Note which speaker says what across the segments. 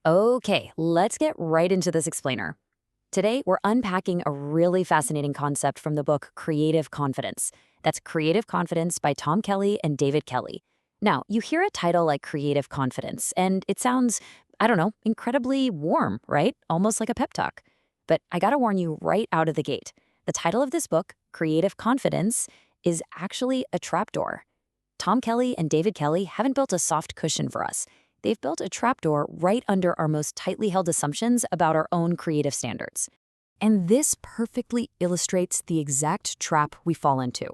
Speaker 1: Okay, let's get right into this explainer. Today, we're unpacking a really fascinating concept from the book Creative Confidence. That's Creative Confidence by Tom Kelly and David Kelly. Now, you hear a title like Creative Confidence, and it sounds, I don't know, incredibly warm, right? Almost like a pep talk. But I gotta warn you right out of the gate. The title of this book, Creative Confidence, is actually a trapdoor. Tom Kelly and David Kelly haven't built a soft cushion for us. They've built a trapdoor right under our most tightly held assumptions about our own creative standards. And this perfectly illustrates the exact trap we fall into.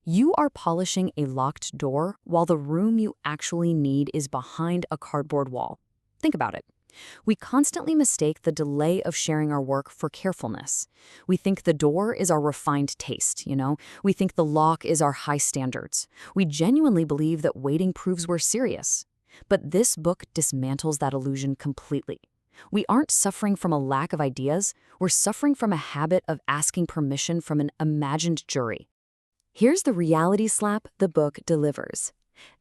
Speaker 1: You are polishing a locked door while the room you actually need is behind a cardboard wall. Think about it. We constantly mistake the delay of sharing our work for carefulness. We think the door is our refined taste, We think the lock is our high standards. We genuinely believe that waiting proves we're serious. But this book dismantles that illusion completely. We aren't suffering from a lack of ideas, we're suffering from a habit of asking permission from an imagined jury. Here's the reality slap the book delivers.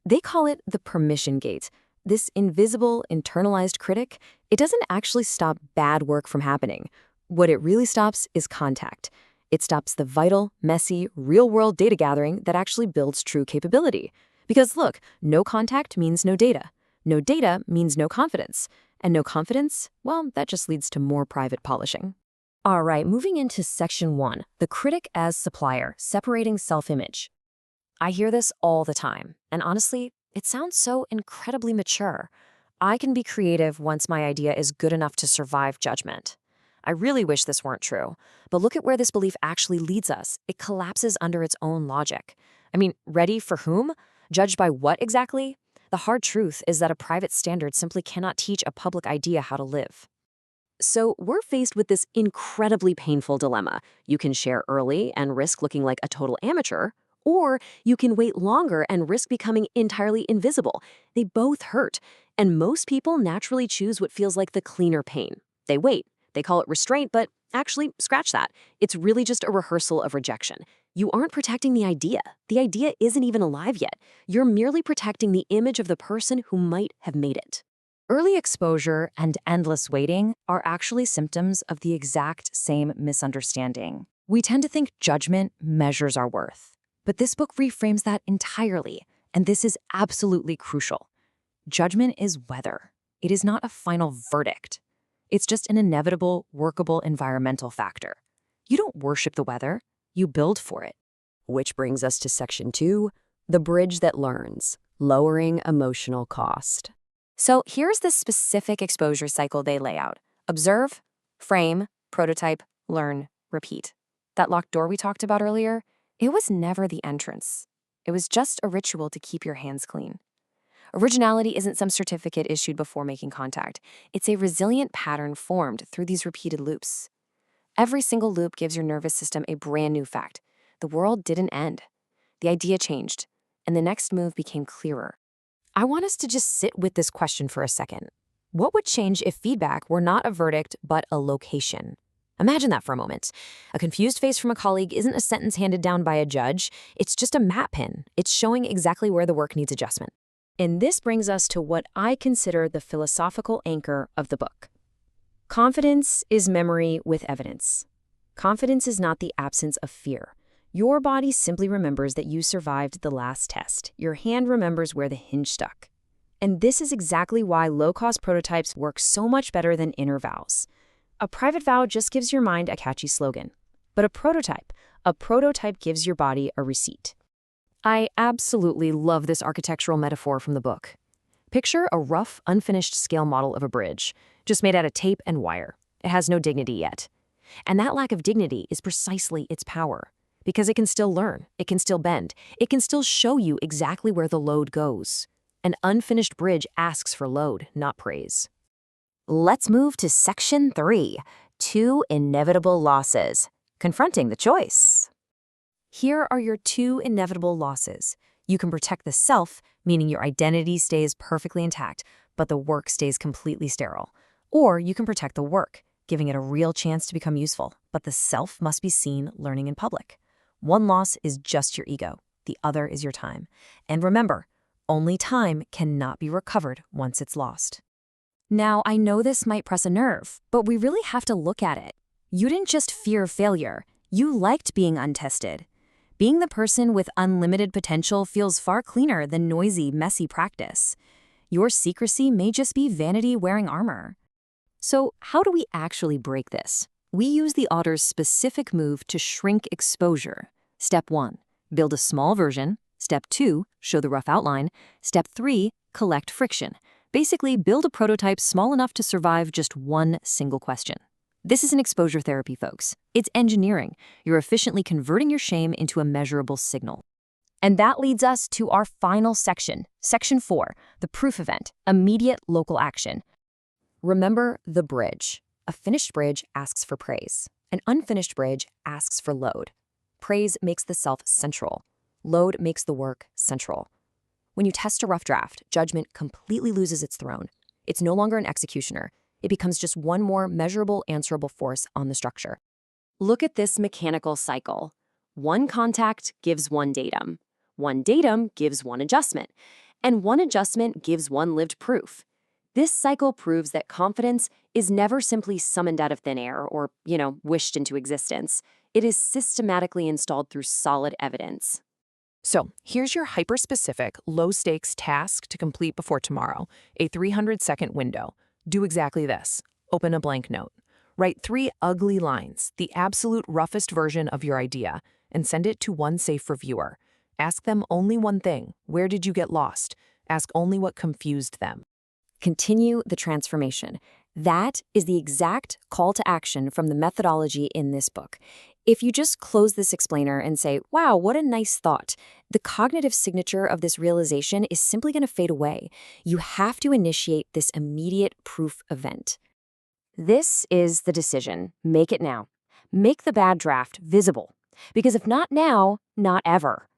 Speaker 1: They call it the permission gate. This invisible, internalized critic, it doesn't actually stop bad work from happening. What it really stops is contact. It stops the vital, messy, real-world data gathering that actually builds true capability. Because look, no contact means no data. No data means no confidence. And no confidence, well, that just leads to more private polishing. All right, moving into section 1, the critic as supplier, separating self-image. I hear this all the time, and honestly, it sounds so incredibly mature. I can be creative once my idea is good enough to survive judgment. I really wish this weren't true, but look at where this belief actually leads us. It collapses under its own logic. I mean, ready for whom? Judged by what exactly? The hard truth is that a private standard simply cannot teach a public idea how to live. So we're faced with this incredibly painful dilemma. You can share early and risk looking like a total amateur, or you can wait longer and risk becoming entirely invisible. They both hurt, and most people naturally choose what feels like the cleaner pain. They wait. They call it restraint, but actually, scratch that. It's really just a rehearsal of rejection. You aren't protecting the idea. The idea isn't even alive yet. You're merely protecting the image of the person who might have made it. Early exposure and endless waiting are actually symptoms of the exact same misunderstanding. We tend to think judgment measures our worth. But this book reframes that entirely, and this is absolutely crucial. Judgment is weather. It is not a final verdict. It's just an inevitable, workable environmental factor. You don't worship the weather, you build for it. Which brings us to section 2, the bridge that learns, lowering emotional cost. So here's the specific exposure cycle they lay out. Observe, frame, prototype, learn, repeat. That locked door we talked about earlier, it was never the entrance. It was just a ritual to keep your hands clean. Originality isn't some certificate issued before making contact. It's a resilient pattern formed through these repeated loops. Every single loop gives your nervous system a brand new fact. The world didn't end. The idea changed, and the next move became clearer. I want us to just sit with this question for a second. What would change if feedback were not a verdict, but a location? Imagine that for a moment. A confused face from a colleague isn't a sentence handed down by a judge. It's just a map pin. It's showing exactly where the work needs adjustment. And this brings us to what I consider the philosophical anchor of the book. Confidence is memory with evidence. Confidence is not the absence of fear. Your body simply remembers that you survived the last test. Your hand remembers where the hinge stuck. And this is exactly why low-cost prototypes work so much better than inner vows. A private vow just gives your mind a catchy slogan. But a prototype gives your body a receipt. I absolutely love this architectural metaphor from the book. Picture a rough, unfinished scale model of a bridge, just made out of tape and wire. It has no dignity yet. And that lack of dignity is precisely its power. Because it can still learn, it can still bend, it can still show you exactly where the load goes. An unfinished bridge asks for load, not praise. Let's move to section 3, 2 inevitable losses, confronting the choice. Here are your 2 inevitable losses. You can protect the self, meaning your identity stays perfectly intact, but the work stays completely sterile. Or you can protect the work, giving it a real chance to become useful, but the self must be seen learning in public. One loss is just your ego. The other is your time. And remember, only time cannot be recovered once it's lost. Now, I know this might press a nerve, but we really have to look at it. You didn't just fear failure, you liked being untested. Being the person with unlimited potential feels far cleaner than noisy, messy practice. Your secrecy may just be vanity wearing armor. So, how do we actually break this? We use the otter's specific move to shrink exposure. Step 1, build a small version. Step 2, show the rough outline. Step 3, collect friction. Basically, build a prototype small enough to survive just one single question. This isn't exposure therapy, folks. It's engineering. You're efficiently converting your shame into a measurable signal. And that leads us to our final section, Section 4, the proof event, immediate local action. Remember the bridge. A finished bridge asks for praise. An unfinished bridge asks for load. Praise makes the self central. Load makes the work central. When you test a rough draft, judgment completely loses its throne. It's no longer an executioner. It becomes just one more measurable, answerable force on the structure. Look at this mechanical cycle. One contact gives one datum. One datum gives one adjustment. And one adjustment gives one lived proof. This cycle proves that confidence is never simply summoned out of thin air or, wished into existence. It is systematically installed through solid evidence.
Speaker 2: So here's your hyper-specific, low-stakes task to complete before tomorrow, a 300-second window. Do exactly this. Open a blank note. Write 3 ugly lines, the absolute roughest version of your idea, and send it to one safe reviewer. Ask them only one thing. Where did you get lost? Ask only what confused them.
Speaker 1: Continue the transformation. That is the exact call to action from the methodology in this book. If you just close this explainer and say, wow, what a nice thought, the cognitive signature of this realization is simply going to fade away. You have to initiate this immediate proof event. This is the decision. Make it now. Make the bad draft visible. Because if not now, not ever.